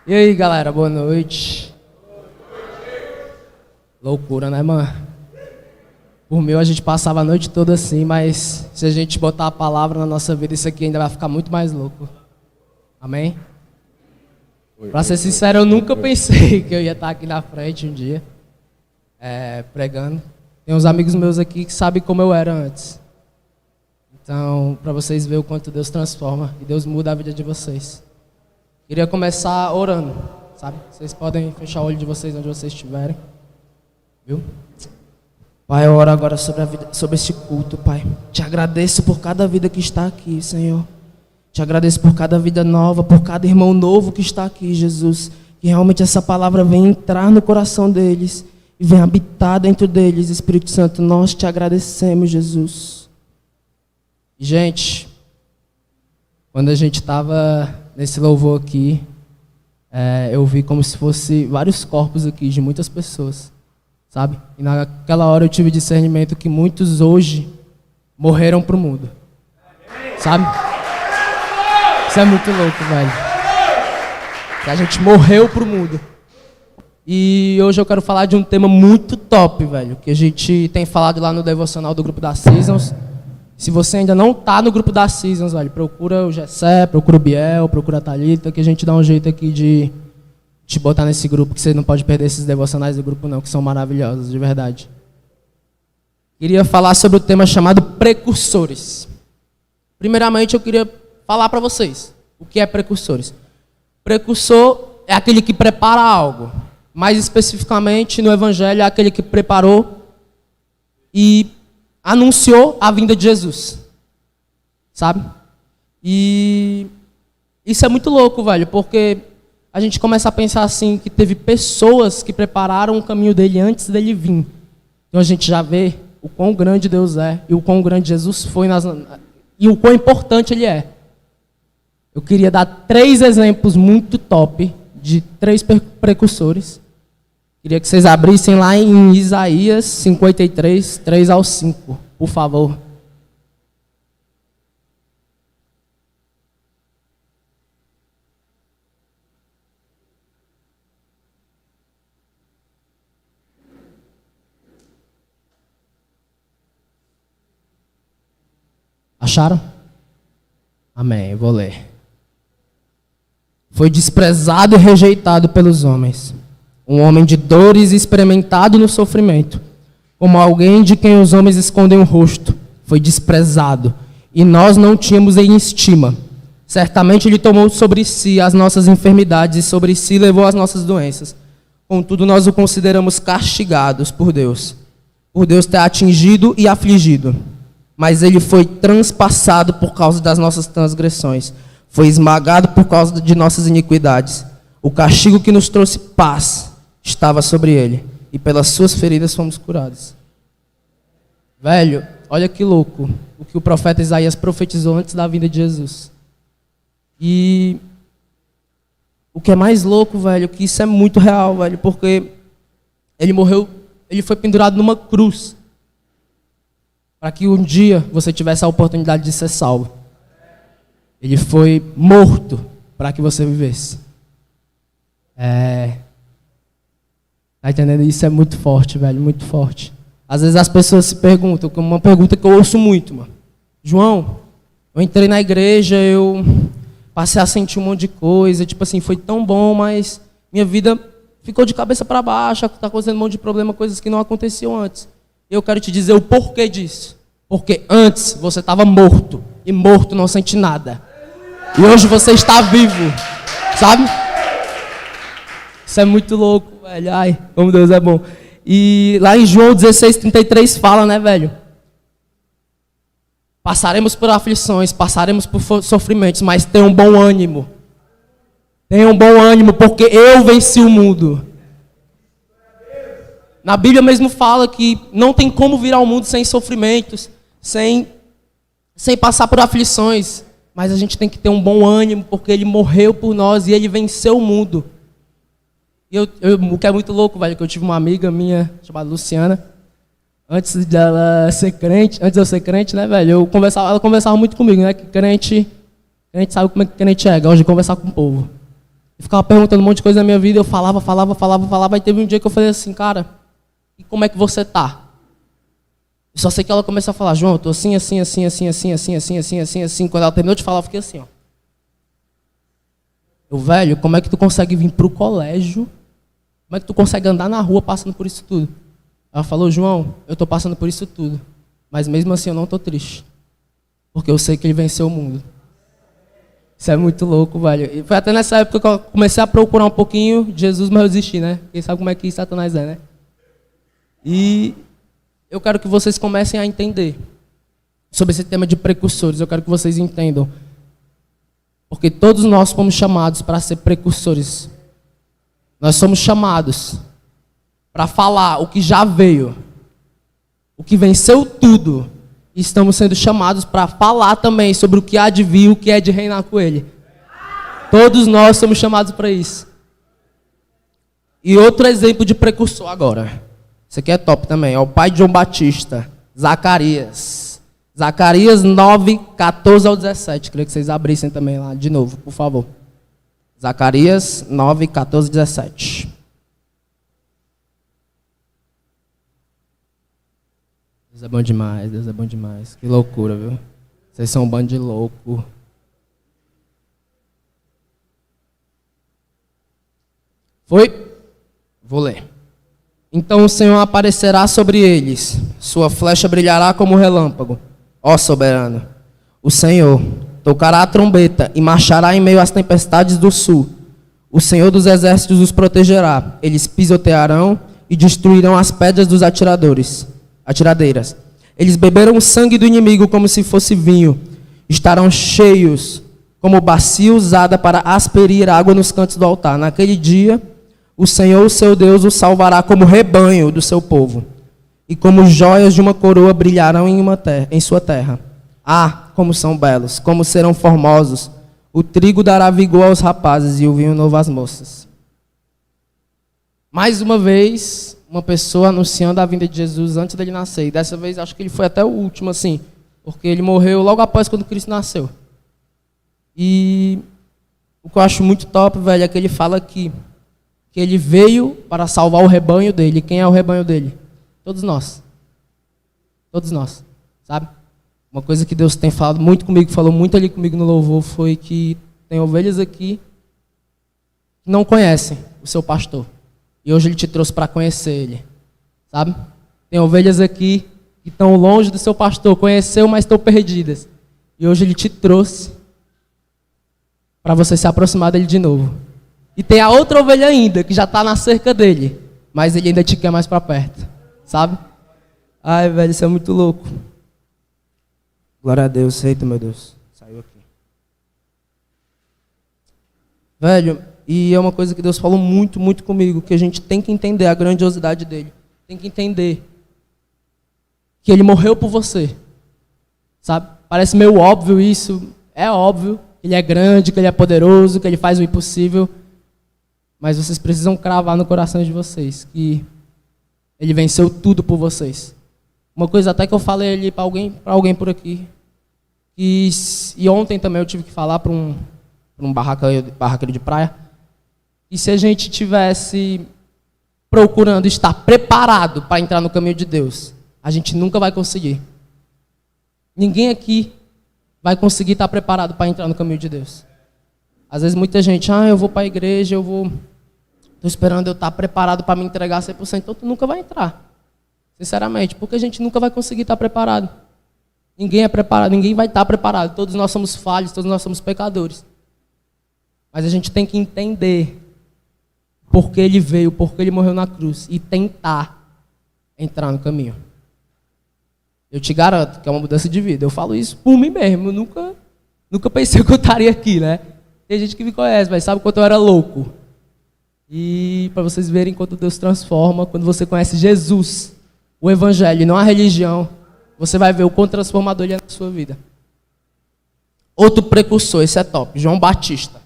E aí, galera, boa noite. Loucura, né, mano? Por mim, a gente passava a noite toda assim, mas se a gente botar a palavra na nossa vida, isso aqui ainda vai ficar muito mais louco. Amém? Pra ser sincero, eu nunca pensei que eu ia estar aqui na frente um dia, pregando. Tem uns amigos meus aqui que sabem como eu era antes. Então, pra vocês verem o quanto Deus transforma e Deus muda a vida de vocês. Queria começar orando, sabe? Vocês podem fechar o olho de vocês onde vocês estiverem. Viu? Pai, eu oro agora sobre este culto, Pai. Te agradeço por cada vida que está aqui, Senhor. Te agradeço por cada vida nova, por cada irmão novo que está aqui, Jesus. Que realmente essa palavra venha entrar no coração deles e venha habitar dentro deles, Espírito Santo. Nós te agradecemos, Jesus. Gente, quando a gente estava nesse louvor aqui, eu vi como se fosse vários corpos aqui de muitas pessoas, sabe? E naquela hora eu tive discernimento que muitos hoje morreram pro mundo, sabe? Isso é muito louco, velho. Que a gente morreu pro mundo. E hoje eu quero falar de um tema muito top, velho, que a gente tem falado lá no devocional do grupo da Seasons. Se você ainda não tá no grupo da Seasons, velho, procura o Gessé, procura o Biel, procura a Thalita, que a gente dá um jeito aqui de te botar nesse grupo, que você não pode perder esses devocionais do grupo não, que são maravilhosos, de verdade. Queria falar sobre o tema chamado precursores. Primeiramente, eu queria falar para vocês o que é precursores. Precursor é aquele que prepara algo. Mais especificamente, no Evangelho, é aquele que preparou e anunciou a vinda de Jesus, sabe? E isso é muito louco, velho, porque a gente começa a pensar assim, que teve pessoas que prepararam o caminho dele antes dele vir. Então a gente já vê o quão grande Deus é e o quão grande Jesus foi e o quão importante ele é. Eu queria dar 3 exemplos muito top de 3 precursores. Queria que vocês abrissem lá em Isaías 53, 3 ao 5, por favor. Acharam? Amém, eu vou ler. Foi desprezado e rejeitado pelos homens. Um homem de dores, experimentado no sofrimento, como alguém de quem os homens escondem o rosto, foi desprezado, e nós não tínhamos em estima. Certamente ele tomou sobre si as nossas enfermidades, e sobre si levou as nossas doenças. Contudo, nós o consideramos castigados por Deus ter atingido e afligido. Mas ele foi transpassado por causa das nossas transgressões, foi esmagado por causa de nossas iniquidades. O castigo que nos trouxe paz estava sobre ele, e pelas suas feridas fomos curados. Velho, olha que louco o que o profeta Isaías profetizou antes da vinda de Jesus. E o que é mais louco, velho, que isso é muito real, velho, porque ele morreu, ele foi pendurado numa cruz, para que um dia você tivesse a oportunidade de ser salvo. Ele foi morto para que você vivesse. Tá entendendo? Isso é muito forte, velho, muito forte. Às vezes as pessoas se perguntam, como uma pergunta que eu ouço muito, mano. João, eu entrei na igreja, eu passei a sentir um monte de coisa, tipo assim, foi tão bom, mas minha vida ficou de cabeça para baixo, tá acontecendo um monte de problema, coisas que não aconteciam antes. Eu quero te dizer o porquê disso. Porque antes você estava morto, e morto não sente nada. E hoje você está vivo, sabe? Isso é muito louco, velho. Ai, como Deus é bom. E lá em João 16:33 fala, né, velho? Passaremos por aflições, passaremos por sofrimentos, mas tenham um bom ânimo. Tenham um bom ânimo, porque eu venci o mundo. Na Bíblia mesmo fala que não tem como vir ao mundo sem sofrimentos, sem passar por aflições. Mas a gente tem que ter um bom ânimo, porque ele morreu por nós e ele venceu o mundo. E o que é muito louco, velho, que eu tive uma amiga minha chamada Luciana, antes dela ser crente, antes de eu ser crente, né, velho, ela conversava muito comigo, né, que crente sabe como é que crente é, gosta de conversar com o povo. ficava perguntando um monte de coisa na minha vida, eu falava, aí teve um dia que eu falei assim, cara, e como é que você tá? Eu só sei que ela começou a falar, João, eu tô assim. Quando ela terminou de falar, eu fiquei assim, ó. Eu, velho, como é que tu consegue vir pro colégio? Como é que tu consegue andar na rua passando por isso tudo? Ela falou, João, eu tô passando por isso tudo, mas mesmo assim eu não tô triste, porque eu sei que ele venceu o mundo. Isso é muito louco, velho. E foi até nessa época que eu comecei a procurar um pouquinho de Jesus, mas eu desisti, né? Quem sabe como é que Satanás é, né? E eu quero que vocês comecem a entender sobre esse tema de precursores. Eu quero que vocês entendam. Porque todos nós fomos chamados para ser precursores. Nós somos chamados para falar o que já veio, o que venceu tudo. E estamos sendo chamados para falar também sobre o que há de vir, o que é de reinar com ele. Todos nós somos chamados para isso. E outro exemplo de precursor agora. Esse aqui é top também. É o pai de João Batista, Zacarias. Zacarias 9, 14 ao 17. Queria que vocês abrissem também lá de novo, por favor. Zacarias 9, 14 e 17. Deus é bom demais, Deus é bom demais. Que loucura, viu? Vocês são um bando de louco. Foi? Vou ler. Então o Senhor aparecerá sobre eles, sua flecha brilhará como relâmpago. Ó soberano, o Senhor tocará a trombeta e marchará em meio às tempestades do sul. O Senhor dos exércitos os protegerá. Eles pisotearão e destruirão as pedras dos atiradeiras. Eles beberão o sangue do inimigo como se fosse vinho. Estarão cheios como bacia usada para asperir água nos cantos do altar. Naquele dia, o Senhor, o seu Deus, o salvará como rebanho do seu povo. E como joias de uma coroa brilharão em sua terra. Ah, como são belos, como serão formosos. O trigo dará vigor aos rapazes e o vinho novo às moças. Mais uma vez, uma pessoa anunciando a vinda de Jesus antes dele nascer. E dessa vez, acho que ele foi até o último, assim. Porque ele morreu logo após quando Cristo nasceu. E o que eu acho muito top, velho, é que ele fala que ele veio para salvar o rebanho dele. Quem é o rebanho dele? Todos nós. Todos nós, sabe? Uma coisa que Deus tem falado muito comigo, falou muito ali comigo no louvor, foi que tem ovelhas aqui que não conhecem o seu pastor. E hoje ele te trouxe para conhecer ele, sabe? Tem ovelhas aqui que estão longe do seu pastor, conheceu, mas estão perdidas. E hoje ele te trouxe para você se aproximar dele de novo. E tem a outra ovelha ainda, que já está na cerca dele, mas ele ainda te quer mais para perto, sabe? Ai, velho, isso é muito louco. Glória a Deus, eita, meu Deus. Saiu aqui. Velho, e é uma coisa que Deus falou muito, muito comigo, que a gente tem que entender a grandiosidade dele. Tem que entender que ele morreu por você, sabe? Parece meio óbvio isso, é óbvio. Ele é grande, que ele é poderoso, que ele faz o impossível. Mas vocês precisam cravar no coração de vocês que ele venceu tudo por vocês. Uma coisa até que eu falei ali para alguém por aqui. E ontem também eu tive que falar para um barraqueiro de praia. E se a gente tivesse procurando estar preparado para entrar no caminho de Deus, a gente nunca vai conseguir. Ninguém aqui vai conseguir estar preparado para entrar no caminho de Deus. Às vezes muita gente, eu vou para a igreja, estou esperando eu estar preparado para me entregar 100%, então tu nunca vai entrar. Sinceramente, porque a gente nunca vai conseguir estar preparado. Ninguém é preparado, ninguém vai estar preparado. Todos nós somos falhos, todos nós somos pecadores. Mas a gente tem que entender por que ele veio, por que ele morreu na cruz e tentar entrar no caminho. Eu te garanto que é uma mudança de vida. Eu falo isso por mim mesmo. Eu nunca pensei que eu estaria aqui, né? Tem gente que me conhece, mas sabe quanto eu era louco. E para vocês verem quanto Deus transforma, quando você conhece Jesus, o Evangelho e não a religião, você vai ver o quão transformador ele é na sua vida. Outro precursor, esse é top, João Batista.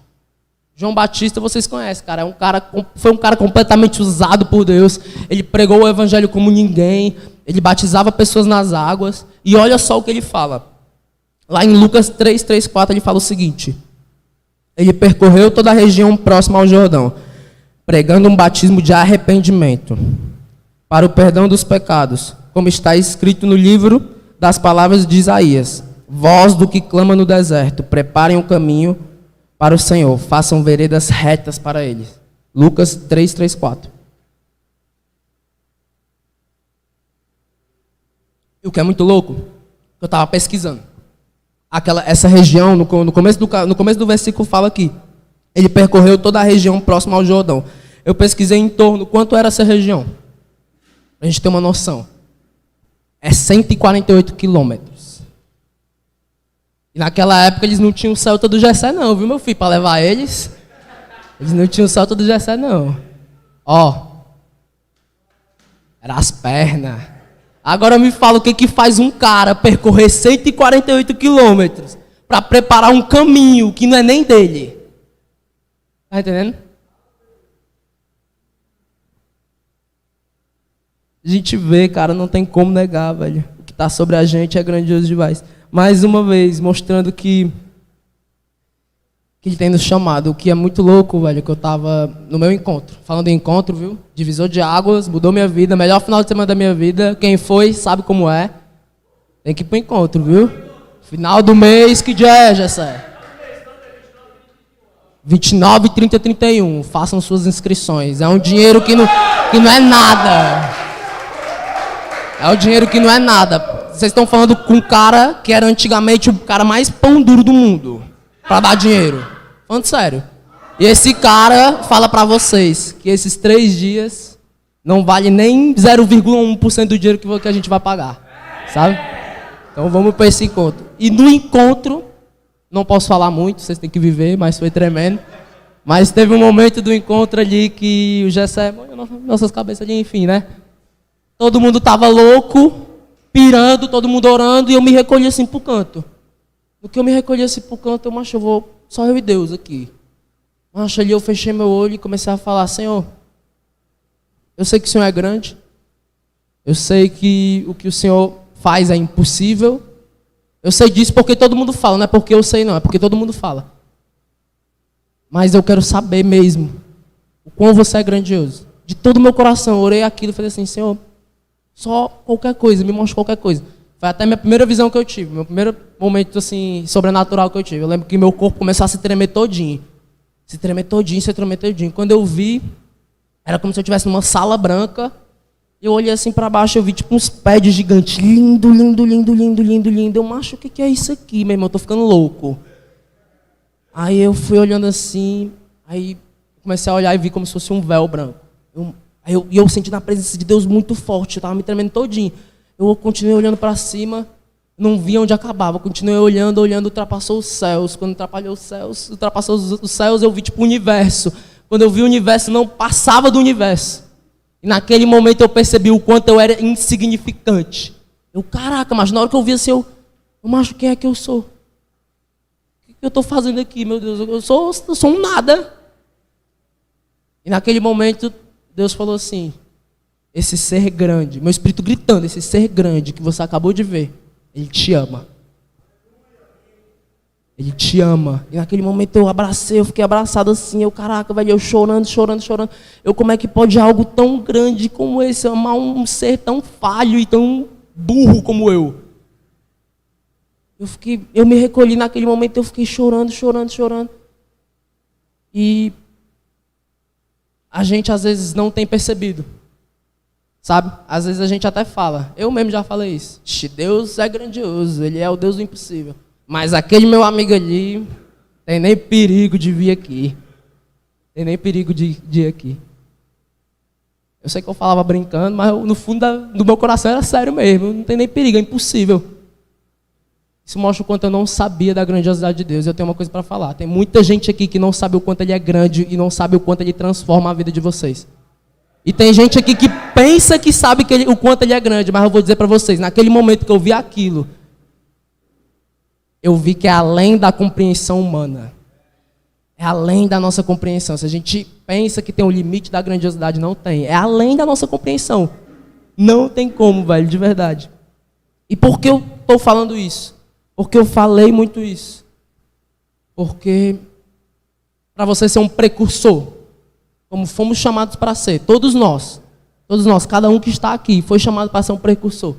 João Batista, vocês conhecem, cara, foi um cara completamente usado por Deus. Ele pregou o Evangelho como ninguém, ele batizava pessoas nas águas. E olha só o que ele fala. Lá em Lucas 3, 3, 4, ele fala o seguinte. Ele percorreu toda a região próxima ao Jordão, pregando um batismo de arrependimento para o perdão dos pecados, como está escrito no livro das palavras de Isaías: voz do que clama no deserto, preparem o caminho para o Senhor, façam veredas retas para ele. Lucas 3:4. E o que é muito louco, eu estava pesquisando. Essa região, no começo do versículo fala aqui, ele percorreu toda a região próxima ao Jordão. Eu pesquisei em torno, quanto era essa região? Para a gente ter uma noção. É 148 quilômetros. E naquela época eles não tinham o Celta do Gessé não, viu meu filho? Para levar eles. Eles não tinham o Celta do Gessé não. Ó. Era as pernas. Agora me fala o que faz um cara percorrer 148 quilômetros para preparar um caminho que não é nem dele. Tá entendendo? A gente vê, cara, não tem como negar, velho. O que está sobre a gente é grandioso demais. Mais uma vez, mostrando que ele tem nos chamado. O que é muito louco, velho, que eu estava no meu encontro. Falando em encontro, viu? Divisor de águas, mudou minha vida. Melhor final de semana da minha vida. Quem foi, sabe como é. Tem que ir pro encontro, viu? Final do mês, que dia é, Gessé? 29, 30, 31. Façam suas inscrições. É um dinheiro que não é nada. É um dinheiro que não é nada. Vocês estão falando com um cara que era antigamente o cara mais pão duro do mundo para dar dinheiro. Falando sério. E esse cara fala para vocês que esses 3 dias não vale nem 0,1% do dinheiro que a gente vai pagar. Sabe? Então vamos para esse encontro. E no encontro, não posso falar muito, vocês têm que viver, mas foi tremendo. Mas teve um momento do encontro ali que o Gessé, nossas cabeças ali, enfim, né? Todo mundo tava louco, pirando, todo mundo orando, e eu me recolhi assim pro canto. No que eu me recolhi assim pro canto, eu vou, só eu e Deus aqui. Macho, ali eu fechei meu olho e comecei a falar: Senhor, eu sei que o Senhor é grande, eu sei que o que o Senhor faz é impossível, eu sei disso porque todo mundo fala, não é porque eu sei não, é porque todo mundo fala. Mas eu quero saber mesmo o quão você é grandioso. De todo o meu coração, eu orei aquilo e falei assim: Senhor, só qualquer coisa, me mostra qualquer coisa. Foi até a minha primeira visão que eu tive, meu primeiro momento assim, sobrenatural que eu tive. Eu lembro que meu corpo começou a se tremer todinho. Se tremer todinho. Quando eu vi, era como se eu estivesse numa sala branca. Eu olhei assim para baixo, eu vi tipo uns pés de gigante. Lindo, lindo, lindo, lindo, lindo, lindo. Eu, macho, o que é isso aqui, meu irmão? Eu tô ficando louco. Aí eu fui olhando assim, aí comecei a olhar e vi como se fosse um véu branco. Eu senti na presença de Deus muito forte, eu estava me tremendo todinho. Eu continuei olhando para cima, não via onde acabava. Continuei olhando, ultrapassou os céus. Quando ultrapassou os céus, eu vi tipo o universo. Quando eu vi o universo, não passava do universo. E naquele momento eu percebi o quanto eu era insignificante. Caraca, mas na hora que eu vi assim, eu macho, quem é que eu sou? O que eu estou fazendo aqui, meu Deus? Eu sou um nada. E naquele momento, Deus falou assim: esse ser grande, meu espírito gritando, esse ser grande que você acabou de ver, ele te ama. Ele te ama. E naquele momento eu fiquei abraçado assim, caraca, velho, eu chorando. Como é que pode algo tão grande como esse amar um ser tão falho e tão burro como eu? Eu me recolhi naquele momento, eu fiquei chorando. E a gente às vezes não tem percebido. Sabe? Às vezes a gente até fala, eu mesmo já falei isso: Deus é grandioso, Ele é o Deus do impossível. Mas aquele meu amigo ali, tem nem perigo de vir aqui. Tem nem perigo de ir aqui. Eu sei que eu falava brincando, mas no fundo do meu coração era sério mesmo. Não tem nem perigo, é impossível. Isso mostra o quanto eu não sabia da grandiosidade de Deus. Eu tenho uma coisa para falar. Tem muita gente aqui que não sabe o quanto Ele é grande e não sabe o quanto Ele transforma a vida de vocês. E tem gente aqui que pensa que sabe o quanto Ele é grande, mas eu vou dizer para vocês, naquele momento que eu vi aquilo, eu vi que é além da compreensão humana. É além da nossa compreensão. Se a gente pensa que tem um limite da grandiosidade, não tem. É além da nossa compreensão. Não tem como, velho, de verdade. E por que eu estou falando isso? Porque eu falei muito isso. Porque para você ser um precursor, como fomos chamados para ser, todos nós, cada um que está aqui, foi chamado para ser um precursor.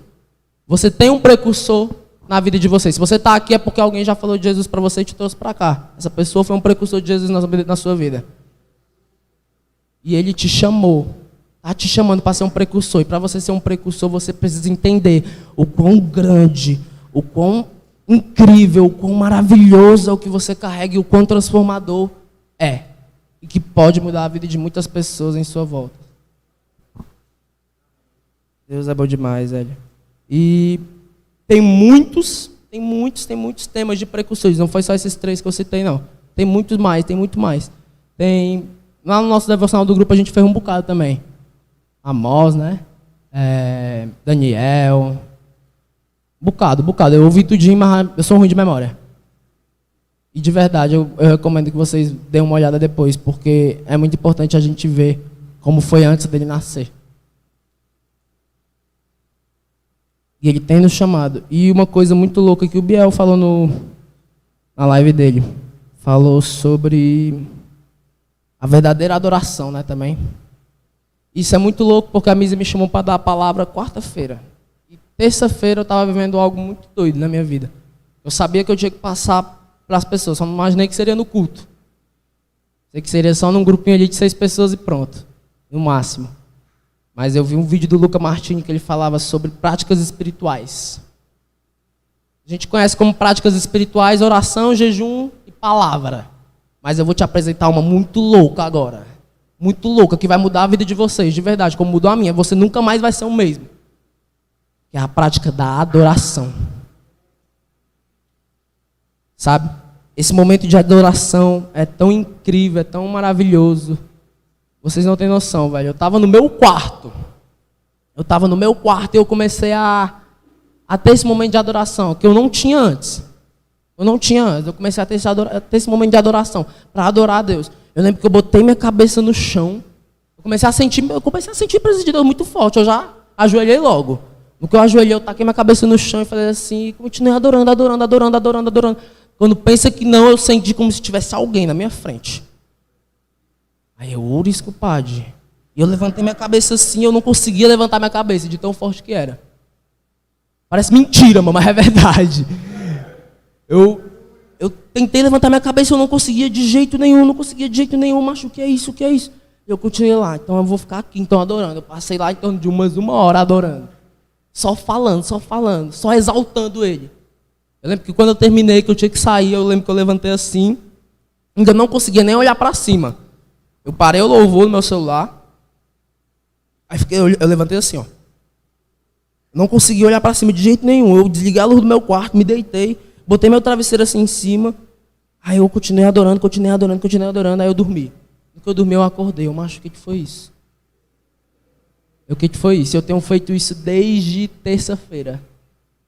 Você tem um precursor na vida de vocês. Se você está aqui é porque alguém já falou de Jesus para você e te trouxe para cá. Essa pessoa foi um precursor de Jesus na sua vida. E ele te chamou, está te chamando para ser um precursor. E para você ser um precursor, você precisa entender o quão grande, o quão incrível, o quão maravilhoso é o que você carrega e o quão transformador é. E que pode mudar a vida de muitas pessoas em sua volta. Deus é bom demais, velho. E tem muitos temas de precursores. Não foi só esses 3 que eu citei, não. Tem muito mais. Lá no nosso devocional do grupo a gente fez um bocado também. Amós, né? Daniel. Bocado. Eu ouvi tudinho, mas eu sou ruim de memória. E de verdade, eu recomendo que vocês deem uma olhada depois, porque é muito importante a gente ver como foi antes dele nascer. E ele tem nos chamado. E uma coisa muito louca que o Biel falou na live dele. Falou sobre a verdadeira adoração, né, também. Isso é muito louco, porque a Misa me chamou para dar a palavra quarta-feira. E terça-feira eu estava vivendo algo muito doido na minha vida. Eu sabia que eu tinha que passar para as pessoas, só não imaginei que seria no culto. Sei que seria só num grupinho ali de 6 pessoas e pronto, no máximo. Mas eu vi um vídeo do Luca Martini que ele falava sobre práticas espirituais. A gente conhece como práticas espirituais oração, jejum e palavra. Mas eu vou te apresentar uma muito louca agora. Muito louca, que vai mudar a vida de vocês, de verdade, como mudou a minha. Você nunca mais vai ser o mesmo. Que é a prática da adoração. Sabe? Esse momento de adoração é tão incrível, é tão maravilhoso. Vocês não têm noção, velho. Eu estava no meu quarto e eu comecei a ter esse momento de adoração, que eu não tinha antes. Eu comecei a ter esse momento de adoração, para adorar a Deus. Eu lembro que eu botei minha cabeça no chão, eu comecei a sentir a presença de Deus muito forte. Eu já ajoelhei logo. No que eu ajoelhei, eu taquei minha cabeça no chão e falei assim, e continuei adorando. Quando pensa que não, eu senti como se tivesse alguém na minha frente. Aí eu, Urisco, Padre. E eu levantei minha cabeça assim, eu não conseguia levantar minha cabeça, de tão forte que era. Parece mentira, mas é verdade. Eu tentei levantar minha cabeça e eu não conseguia de jeito nenhum, macho, o que é isso? Eu continuei lá, então eu vou ficar aqui, então, adorando. Eu passei lá em torno de uma hora adorando. Só falando, só exaltando ele. Eu lembro que quando eu terminei, que eu tinha que sair, eu lembro que eu levantei assim, ainda não conseguia nem olhar para cima. Eu parei o louvor no meu celular, aí eu levantei assim, ó. Não consegui olhar para cima de jeito nenhum. Eu desliguei a luz do meu quarto, me deitei, botei meu travesseiro assim em cima, aí eu continuei adorando, aí eu dormi. No que eu dormi, eu acordei. Eu macho, o que foi isso? O que foi isso? Eu tenho feito isso desde terça-feira.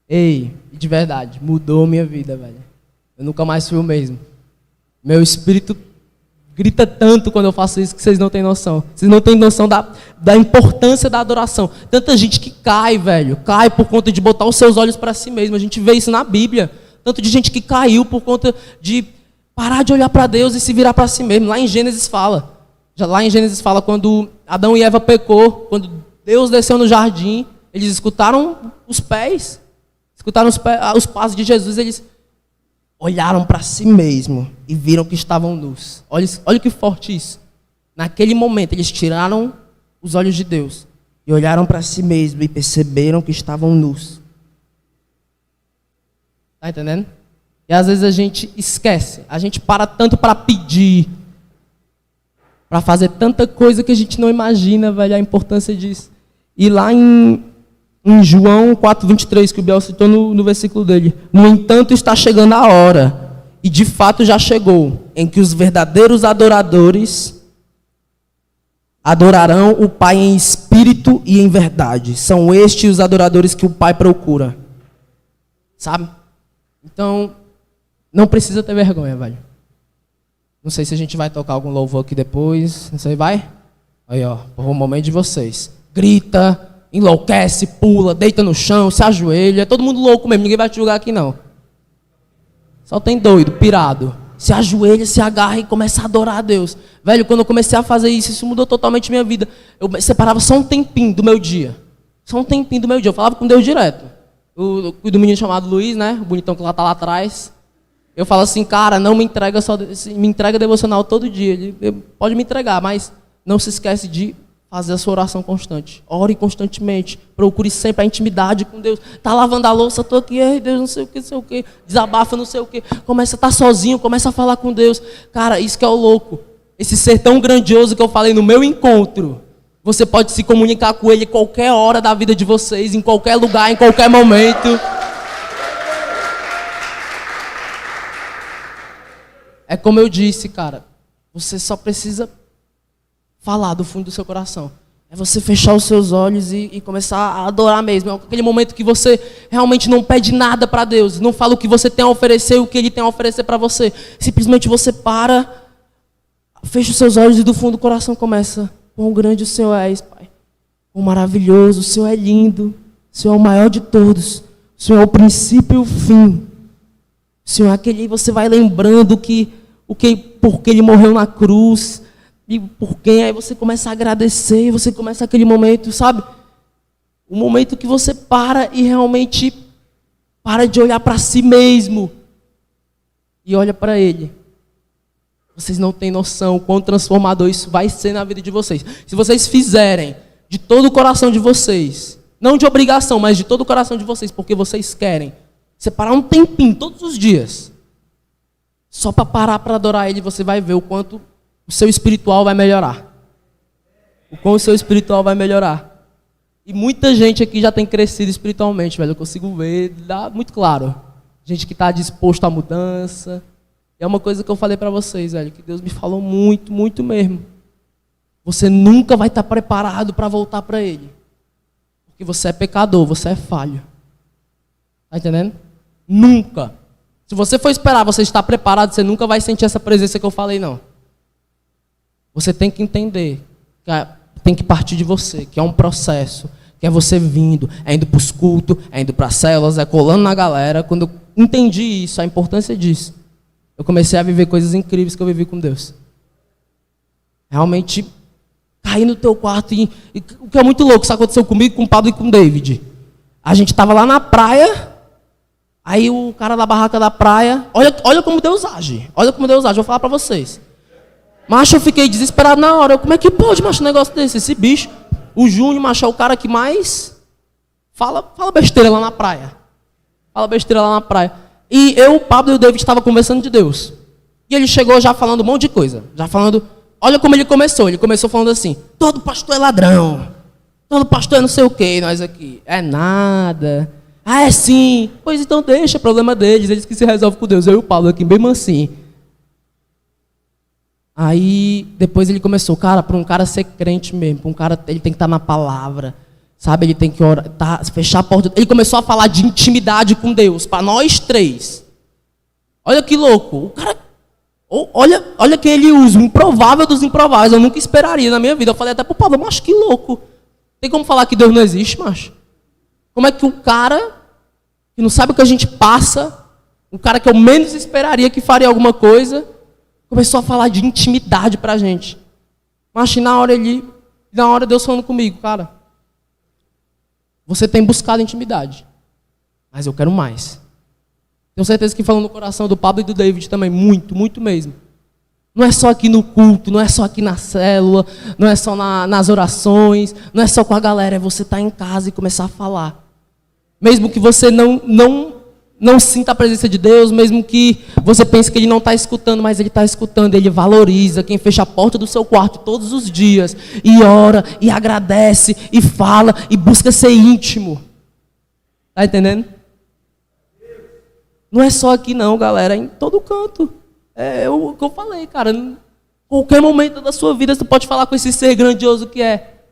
Ei, de verdade, mudou minha vida, velho. Eu nunca mais fui o mesmo. Meu espírito grita tanto quando eu faço isso que vocês não têm noção. Vocês não têm noção da importância da adoração. Tanta gente que cai, velho. Cai por conta de botar os seus olhos para si mesmo. A gente vê isso na Bíblia. Tanto de gente que caiu por conta de parar de olhar para Deus e se virar para si mesmo. Lá em Gênesis fala. Lá em Gênesis fala quando Adão e Eva pecou, quando Deus desceu no jardim, eles escutaram os pés, os passos de Jesus, eles olharam para si mesmo e viram que estavam nus. Olha que forte isso. Naquele momento, eles tiraram os olhos de Deus e olharam para si mesmo e perceberam que estavam nus. Tá entendendo? E às vezes a gente esquece. A gente para tanto para pedir, para fazer tanta coisa que a gente não imagina, velho, a importância disso. E lá em João 4:23, que o Biel citou no versículo dele. No entanto, está chegando a hora, e de fato já chegou, em que os verdadeiros adoradores adorarão o Pai em espírito e em verdade. São estes os adoradores que o Pai procura. Sabe? Então, não precisa ter vergonha, velho. Não sei se a gente vai tocar algum louvor aqui depois. Não sei, vai? Aí, ó, por um momento de vocês. Grita, enlouquece, pula, deita no chão, se ajoelha. É todo mundo louco mesmo, ninguém vai te julgar aqui não. Só tem doido, pirado. se ajoelha, se agarra e começa a adorar a Deus. Velho, quando eu comecei a fazer isso, isso mudou totalmente minha vida. Eu separava só um tempinho do meu dia. Só um tempinho do meu dia. Eu falava com Deus direto. Do menino chamado Luiz, né? O bonitão que lá tá lá atrás. Eu falo assim, cara, não me entrega só, me entrega devocional todo dia. Ele pode me entregar, mas não se esquece de fazer a sua oração constante. Ore constantemente. Procure sempre a intimidade com Deus. Tá lavando a louça, tô aqui, ei, Deus, não sei o que. Desabafa, não sei o que. Começa a estar sozinho, começa a falar com Deus. Cara, isso que é o louco. Esse ser tão grandioso que eu falei no meu encontro. Você pode se comunicar com Ele qualquer hora da vida de vocês, em qualquer lugar, em qualquer momento. É como eu disse, cara. Você só precisa falar do fundo do seu coração. É você fechar os seus olhos e começar a adorar mesmo. É aquele momento que você realmente não pede nada para Deus. Não fala o que você tem a oferecer e o que Ele tem a oferecer para você. Simplesmente você para, fecha os seus olhos e do fundo do coração começa. Quão grande o Senhor és, Pai. Quão maravilhoso, o Senhor é lindo. O Senhor é o maior de todos. O Senhor é o princípio e o fim. O Senhor é aquele, você vai lembrando porque Ele morreu na cruz. E por quem? Aí você começa a agradecer. Você começa aquele momento, sabe? O momento que você para e realmente para de olhar para si mesmo. E olha para Ele. Vocês não têm noção quão transformador isso vai ser na vida de vocês. Se vocês fizerem de todo o coração de vocês, não de obrigação, mas de todo o coração de vocês, porque vocês querem, separar um tempinho todos os dias, só para parar para adorar Ele, você vai ver o quanto o seu espiritual vai melhorar. O quão o seu espiritual vai melhorar. E muita gente aqui já tem crescido espiritualmente, velho. Eu consigo ver, dá muito claro. Gente que está disposto à mudança. É uma coisa que eu falei para vocês, velho, que Deus me falou muito, muito mesmo. Você nunca vai estar preparado para voltar para Ele. Porque você é pecador, você é falho. Tá entendendo? Nunca. Se você for esperar você estar preparado, você nunca vai sentir essa presença que eu falei, não. Você tem que entender, que tem que partir de você, que é um processo, que é você vindo, é indo para os cultos, é indo para as células, é colando na galera. Quando eu entendi isso, a importância disso, eu comecei a viver coisas incríveis que eu vivi com Deus. Realmente, cair no teu quarto e o que é muito louco, isso aconteceu comigo, com o Pablo e com o David. A gente estava lá na praia, aí o cara da barraca da praia, olha como Deus age, vou falar para vocês. Macho, eu fiquei desesperado na hora. Como é que pode, macho, um negócio desse? Esse bicho, o Júnior, macho, é o cara que mais fala besteira lá na praia. E eu, o Pablo e o David estavam conversando de Deus. E ele chegou já falando um monte de coisa. Já falando, olha como ele começou. Ele começou falando assim, todo pastor é ladrão. Todo pastor é não sei o quê, nós aqui. É nada. Ah, é sim. Pois então deixa, problema deles. Eles que se resolvem com Deus. Eu e o Pablo aqui, bem mansinho. Aí, depois ele começou, cara, para um cara ser crente mesmo, para um cara, ele tem que estar na palavra, sabe? Ele tem que orar, fechar a porta. Ele começou a falar de intimidade com Deus, para nós três. Olha que louco. O cara, olha quem ele usa, o improvável dos improváveis. Eu nunca esperaria na minha vida. Eu falei até pro Paulo, macho, que louco. Tem como falar que Deus não existe, macho? Como é que um cara que não sabe o que a gente passa, um cara que eu menos esperaria que faria alguma coisa, começou a falar de intimidade pra gente. Mas na hora Deus falando comigo, cara, você tem buscado intimidade, mas eu quero mais. Tenho certeza que falando no coração do Pablo e do David também, muito, muito mesmo. Não é só aqui no culto, não é só aqui na célula, não é só nas orações, não é só com a galera, é você estar em casa e começar a falar. Mesmo que você não sinta a presença de Deus, mesmo que você pense que Ele não está escutando, mas Ele está escutando, Ele valoriza quem fecha a porta do seu quarto todos os dias, e ora, e agradece, e fala, e busca ser íntimo. Está entendendo? Não é só aqui não, galera, é em todo canto. É o que eu falei, cara, em qualquer momento da sua vida, você pode falar com esse ser grandioso que é.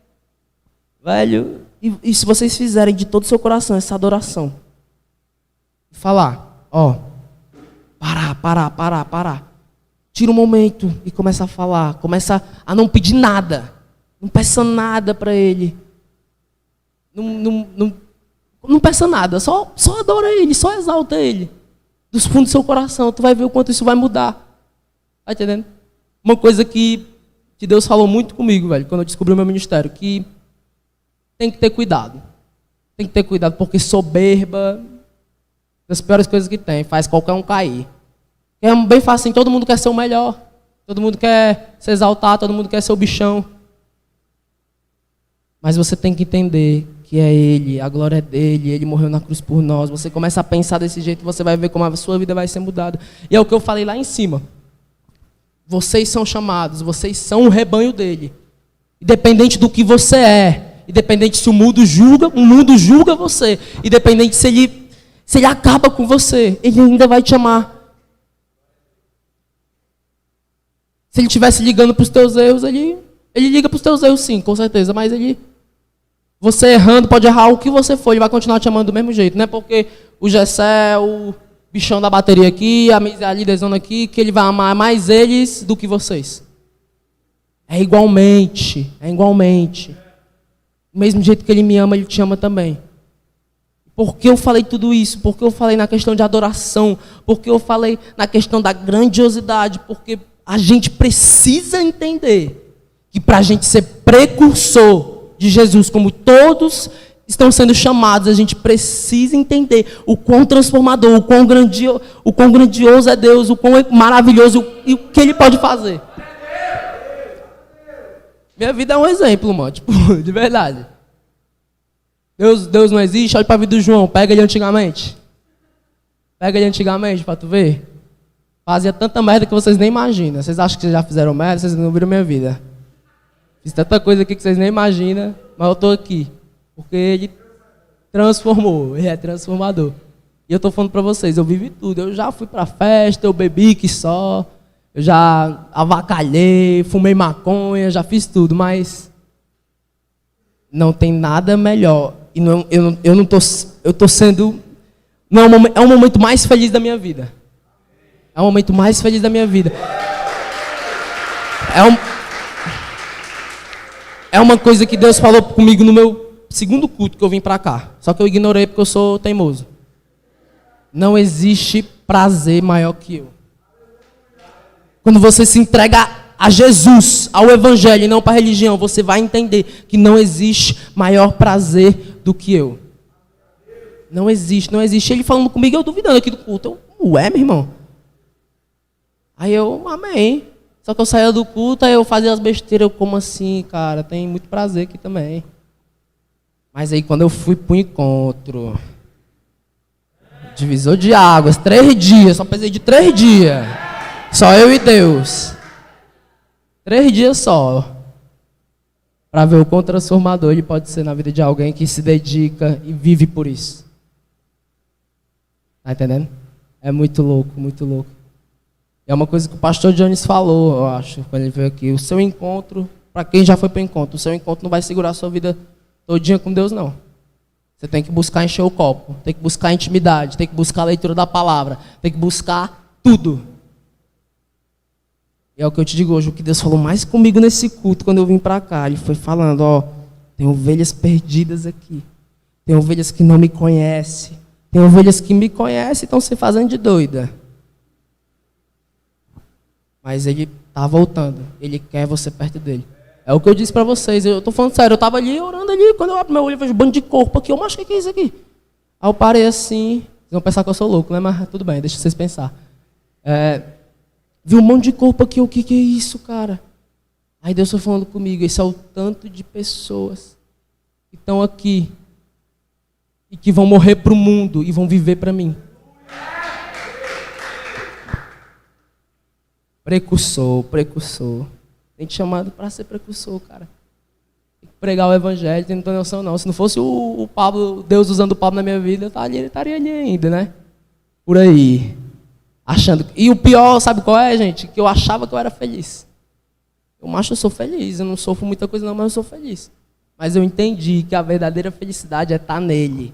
Velho, e se vocês fizerem de todo o seu coração essa adoração, falar, ó, parar. Tira um momento e começa a falar. Começa a não pedir nada. Não peça nada para Ele. Não peça nada. Só adora Ele, só exalta Ele. Dos fundos do seu coração. Tu vai ver o quanto isso vai mudar. Tá entendendo? Uma coisa que Deus falou muito comigo, velho, quando eu descobri o meu ministério, que tem que ter cuidado. Tem que ter cuidado, porque soberba, das piores coisas que tem, faz qualquer um cair. É bem fácil, todo mundo quer ser o melhor. Todo mundo quer se exaltar, todo mundo quer ser o bichão. Mas você tem que entender que é Ele, a glória é dEle, Ele morreu na cruz por nós. Você começa a pensar desse jeito, você vai ver como a sua vida vai ser mudada. E é o que eu falei lá em cima. Vocês são chamados, vocês são o rebanho dEle. Independente do que você é, independente se o mundo julga você, independente se ele acaba com você, Ele ainda vai te amar. Se Ele estivesse ligando para os teus erros, ele liga para os teus erros sim, com certeza, mas você errando, pode errar o que você for, Ele vai continuar te amando do mesmo jeito. Não é porque o Gessé, o bichão da bateria aqui, a líderzona aqui, que Ele vai amar mais eles do que vocês. É igualmente. Do mesmo jeito que Ele me ama, Ele te ama também. Por que eu falei tudo isso? Por que eu falei na questão de adoração? Por que eu falei na questão da grandiosidade? Porque a gente precisa entender que para a gente ser precursor de Jesus, como todos estão sendo chamados, a gente precisa entender o quão transformador, o quão grandioso é Deus, o quão maravilhoso e o que Ele pode fazer. Minha vida é um exemplo, mano, tipo, de verdade. Deus não existe, olha para a vida do João, pega ele antigamente. Pega ele antigamente para tu ver. Fazia tanta merda que vocês nem imaginam. Vocês acham que vocês já fizeram merda? Vocês não viram minha vida. Fiz tanta coisa aqui que vocês nem imaginam, mas eu estou aqui. Porque Ele transformou, Ele é transformador. E eu estou falando para vocês, eu vivi tudo. Eu já fui para festa, eu bebi que só. Eu já avacalhei, fumei maconha, já fiz tudo. Mas não tem nada melhor. E eu estou sendo... Não, é o momento mais feliz da minha vida. É o momento mais feliz da minha vida. É uma coisa que Deus falou comigo no meu segundo culto que eu vim para cá. Só que eu ignorei porque eu sou teimoso. Não existe prazer maior que eu. Quando você se entrega a Jesus, ao Evangelho e não para a religião, você vai entender que não existe maior prazer do que eu. Não existe. Ele falando comigo, eu duvidando aqui do culto. Ué, meu irmão? Aí eu, amém. Só que eu saía do culto, aí eu fazia as besteiras. Eu, como assim, cara? Tem muito prazer aqui também. Mas aí quando eu fui pro encontro, divisor de águas, 3 dias, só precisei de 3 dias. Só eu e Deus. 3 dias só. Para ver o quão transformador Ele pode ser na vida de alguém que se dedica e vive por isso. Tá entendendo? É muito louco, muito louco. É uma coisa que o pastor Jones falou, eu acho, quando ele veio aqui. O seu encontro, para quem já foi para o encontro, o seu encontro não vai segurar a sua vida todinha com Deus, não. Você tem que buscar encher o copo, tem que buscar intimidade, tem que buscar a leitura da palavra, tem que buscar tudo. E é o que eu te digo hoje, o que Deus falou mais comigo nesse culto, quando eu vim para cá, Ele foi falando, ó, tem ovelhas perdidas aqui, tem ovelhas que não me conhecem, tem ovelhas que me conhecem e estão se fazendo de doida. Mas Ele está voltando. Ele quer você perto dEle. É o que eu disse para vocês. Eu estou falando sério. Eu estava ali orando ali. Quando eu abro meu olho, eu vejo um bando de corpo aqui. Eu, mas o que é isso aqui? Aí eu parei assim. Vocês vão pensar que eu sou louco, né? Mas tudo bem, deixa vocês pensar. Vi um monte de corpo aqui. O que é isso, cara? Aí Deus foi falando comigo. Esse é o tanto de pessoas que estão aqui e que vão morrer para o mundo e vão viver para mim. Precursor. Tem te chamado para ser precursor, cara. Tem que pregar o Evangelho, não tem noção não. Se não fosse o Pablo, Deus usando o Pablo na minha vida, eu estaria ali ainda, né? Por aí. Achando. E o pior, sabe qual é, gente? Que eu achava que eu era feliz. Eu sou feliz, eu não sofro muita coisa não, mas eu sou feliz. Mas eu entendi que a verdadeira felicidade é estar nele.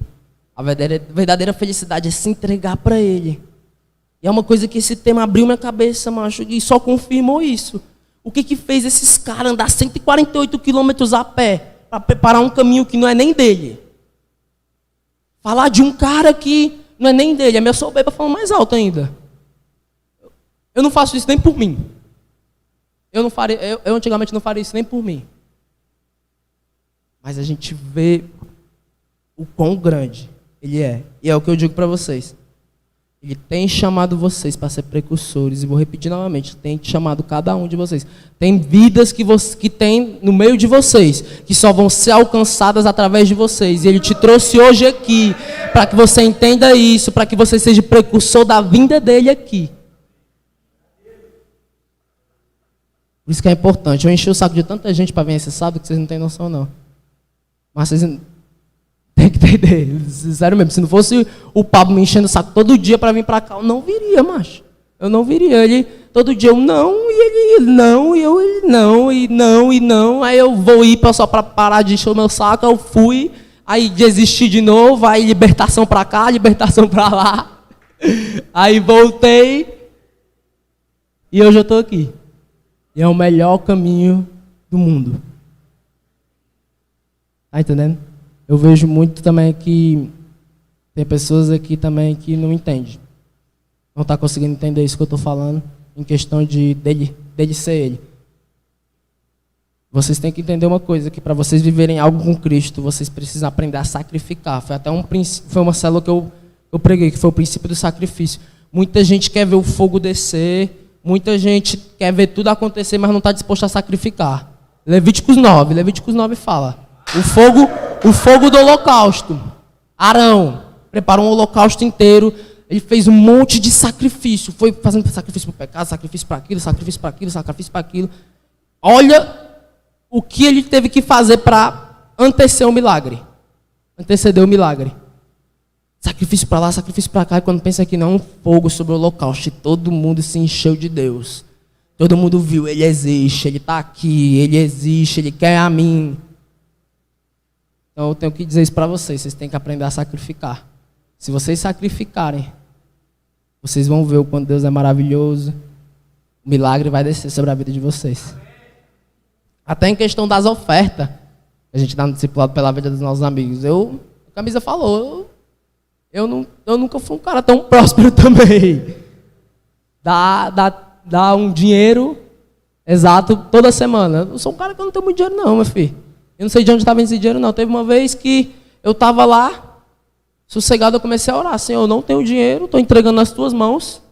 A verdadeira felicidade é se entregar para Ele. E é uma coisa que esse tema abriu minha cabeça, macho, e só confirmou isso. O que fez esses caras andar 148 quilômetros a pé para preparar um caminho que não é nem dele? Falar de um cara que não é nem dele, é minha soberba falando mais alto ainda. Eu não faço isso nem por mim. eu antigamente não faria isso nem por mim. Mas a gente vê o quão grande ele é. E é o que eu digo para vocês. Ele tem chamado vocês para ser precursores. E vou repetir novamente. Tem chamado cada um de vocês. Tem vidas que tem no meio de vocês. Que só vão ser alcançadas através de vocês. E ele te trouxe hoje aqui. Para que você entenda isso. Para que você seja precursor da vinda dele aqui. Por isso que é importante. Eu enchi o saco de tanta gente para vir esse sábado que vocês não têm noção não. Mas vocês tem que entender, sério mesmo. Se não fosse o Pablo me enchendo o saco todo dia para vir para cá, eu não viria, macho. Eu não viria. Ele, todo dia eu não, e ele não, e eu ele não, e não, e não. Aí eu vou ir só para parar de encher o meu saco, eu fui, aí desisti de novo, aí libertação para cá, libertação para lá. Aí voltei, e hoje eu estou aqui. E é o melhor caminho do mundo. Tá entendendo? Eu vejo muito também que tem pessoas aqui também que não entendem. Não está conseguindo entender isso que eu estou falando, em questão dele ser ele. Vocês têm que entender uma coisa, que para vocês viverem algo com Cristo, vocês precisam aprender a sacrificar. Foi até foi uma célula que eu preguei, que foi o princípio do sacrifício. Muita gente quer ver o fogo descer, muita gente quer ver tudo acontecer, mas não está disposto a sacrificar. Levíticos 9 fala. O fogo do holocausto. Arão preparou um holocausto inteiro. Ele fez um monte de sacrifício. Foi fazendo sacrifício para o pecado, sacrifício para aquilo, sacrifício para aquilo, sacrifício para aquilo. Olha o que ele teve que fazer para anteceder o milagre. Sacrifício para lá, sacrifício para cá. E quando pensa que não, um fogo sobre o holocausto. E todo mundo se encheu de Deus. Todo mundo viu, ele existe, ele está aqui, ele existe, ele quer a mim. Então eu tenho que dizer isso para vocês têm que aprender a sacrificar. Se vocês sacrificarem, vocês vão ver o quanto Deus é maravilhoso. O milagre vai descer sobre a vida de vocês. Até em questão das ofertas, a gente dá no discipulado pela vida dos nossos amigos. A camisa falou, eu nunca fui um cara tão próspero também. Dá um dinheiro exato toda semana. Eu sou um cara que eu não tenho muito dinheiro não, meu filho. Eu não sei de onde estava esse dinheiro, não. Teve uma vez que eu estava lá, sossegado, eu comecei a orar. Senhor, eu não tenho dinheiro, estou entregando nas tuas mãos.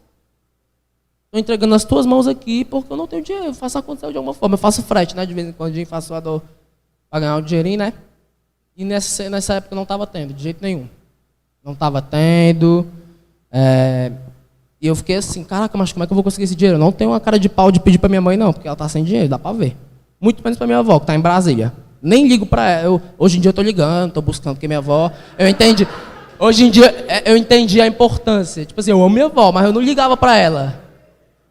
Estou entregando nas tuas mãos aqui, porque eu não tenho dinheiro. Eu faço acontecer de alguma forma. Eu faço frete, né? De vez em quando eu faço a dor para ganhar um dinheirinho, né? E nessa época eu não estava tendo, de jeito nenhum. Não estava tendo. E eu fiquei assim, caraca, mas como é que eu vou conseguir esse dinheiro? Eu não tenho uma cara de pau de pedir para minha mãe, não, porque ela está sem dinheiro, dá para ver. Muito menos para minha avó, que está em Brasília. Nem ligo para ela. Hoje em dia eu estou ligando, estou buscando, porque minha avó... Eu entendi. Hoje em dia eu entendi a importância. Tipo assim, eu amo minha avó, mas eu não ligava para ela.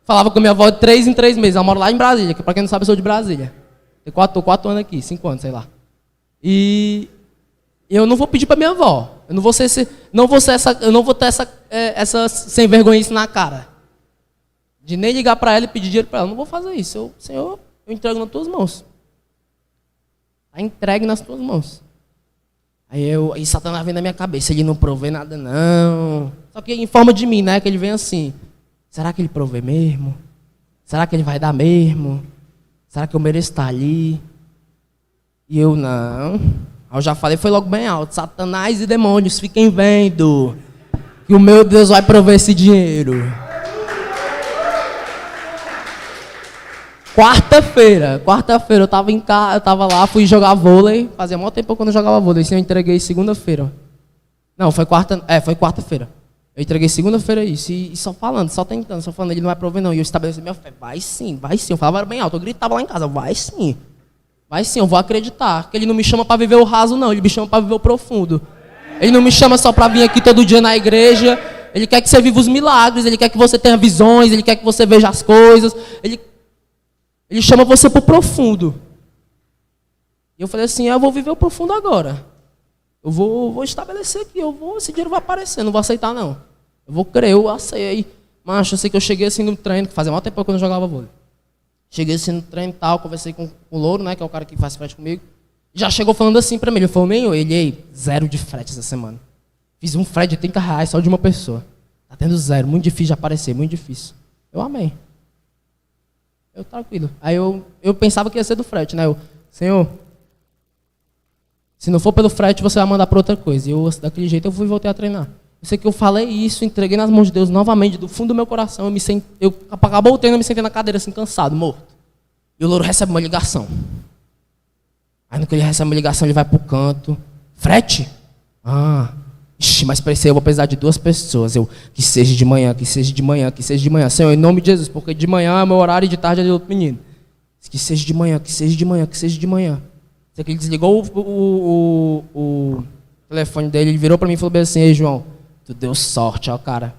Falava com minha avó de 3 em 3 meses. Ela mora lá em Brasília, que para quem não sabe eu sou de Brasília. Estou 4 anos aqui, 5 anos, sei lá. E eu não vou pedir para minha avó. Eu não vou ter essa sem vergonhice na cara. De nem ligar para ela e pedir dinheiro para ela. Eu não vou fazer isso. Senhor, eu entrego nas tuas mãos. Está entregue nas tuas mãos. Aí Satanás vem na minha cabeça, ele não provê nada não. Só que em forma de mim, né? Que ele vem assim, será que ele provê mesmo? Será que ele vai dar mesmo? Será que eu mereço estar ali? E eu não. Aí eu já falei, foi logo bem alto. Satanás e demônios, fiquem vendo que o meu Deus vai prover esse dinheiro. Quarta-feira, eu estava em casa, eu estava lá, fui jogar vôlei. Fazia muito tempo que eu não jogava vôlei, assim eu entreguei segunda-feira. Não, foi quarta-feira. Eu entreguei segunda-feira isso, e só falando, só tentando, só falando, ele não vai prover não. E eu estabeleci minha fé, vai sim. Eu falava bem alto, eu gritava lá em casa, vai sim, eu vou acreditar. Que ele não me chama para viver o raso não, ele me chama para viver o profundo. Ele não me chama só para vir aqui todo dia na igreja, ele quer que você viva os milagres, ele quer que você tenha visões, ele quer que você veja as coisas, ele chama você para o profundo. E eu falei assim, eu vou viver o profundo agora. Eu vou estabelecer aqui, esse dinheiro vai aparecer, não vou aceitar não. Eu vou crer, eu aceitei. Mas eu sei que eu cheguei assim no treino, que fazia muito tempo que eu não jogava vôlei. Cheguei assim no treino e tal, conversei com o Louro, né, que é o cara que faz frete comigo. Já chegou falando assim para mim, ele falou, zero de frete essa semana. Fiz um frete de R$30 só de uma pessoa. Tá tendo zero, muito difícil de aparecer, muito difícil. Eu amei. Eu, tranquilo. Aí eu pensava que ia ser do frete, né? Senhor, se não for pelo frete, você vai mandar para outra coisa. E eu, daquele jeito, eu fui e voltei a treinar. Eu sei que eu falei isso, entreguei nas mãos de Deus novamente, do fundo do meu coração. Acabou o treino, eu me sentei na cadeira, assim, cansado, morto. E o louro recebe uma ligação. Aí no que ele recebe uma ligação, ele vai pro canto. Frete? Ixi, mas para isso eu vou precisar de 2 pessoas. Que seja de manhã, que seja de manhã, que seja de manhã. Senhor, em nome de Jesus, porque de manhã é meu horário e de tarde é de outro menino. Que seja de manhã, que seja de manhã, que seja de manhã. Sei que ele desligou o telefone dele, ele virou para mim e falou bem assim: ei, João, tu deu sorte, ó, cara.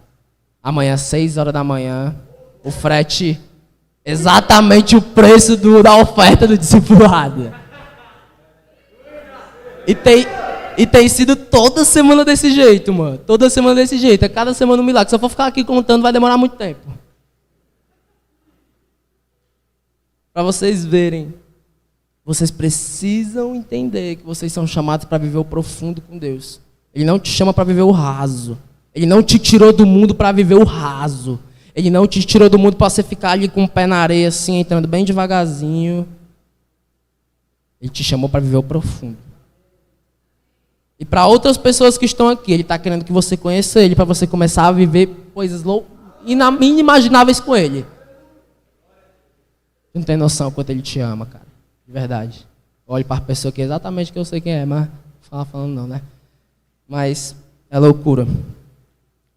Amanhã, 6 horas da manhã, o frete, exatamente o preço da oferta do discipulado. E tem sido toda semana desse jeito, mano. Toda semana desse jeito. É cada semana um milagre. Se eu for ficar aqui contando, vai demorar muito tempo. Para vocês verem. Vocês precisam entender que vocês são chamados para viver o profundo com Deus. Ele não te chama para viver o raso. Ele não te tirou do mundo para viver o raso. Ele não te tirou do mundo para você ficar ali com o pé na areia, assim, entrando bem devagarzinho. Ele te chamou para viver o profundo. E para outras pessoas que estão aqui, ele está querendo que você conheça ele, para você começar a viver coisas inimagináveis com ele. Você não tem noção quanto ele te ama, cara. De verdade. Olhe para a pessoa que é exatamente que eu sei quem é, mas não falando não, né? Mas é loucura.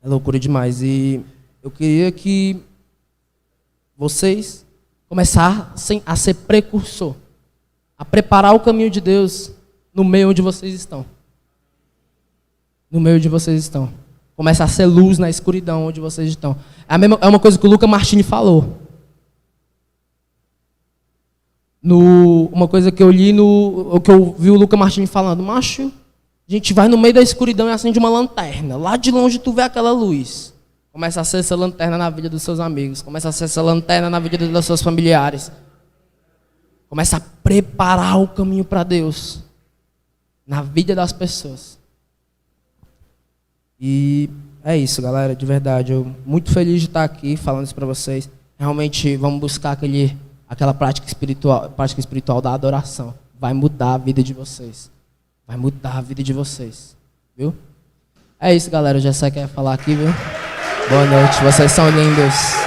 É loucura demais. E eu queria que vocês começassem a ser precursor, a preparar o caminho de Deus no meio onde vocês estão. No meio onde vocês estão. Começa a ser luz na escuridão onde vocês estão. É uma coisa que o Luca Martini falou. Uma coisa que eu li, que eu vi o Luca Martini falando: macho, a gente vai no meio da escuridão e acende uma lanterna. Lá de longe tu vê aquela luz. Começa a ser essa lanterna na vida dos seus amigos. Começa a ser essa lanterna na vida dos seus familiares. Começa a preparar o caminho para Deus na vida das pessoas. E é isso, galera, de verdade. Eu muito feliz de estar aqui falando isso para vocês. Realmente vamos buscar aquela prática espiritual da adoração. Vai mudar a vida de vocês. Vai mudar a vida de vocês. Viu? É isso, galera. O Jessé quer falar aqui, viu? Boa noite. Vocês são lindos.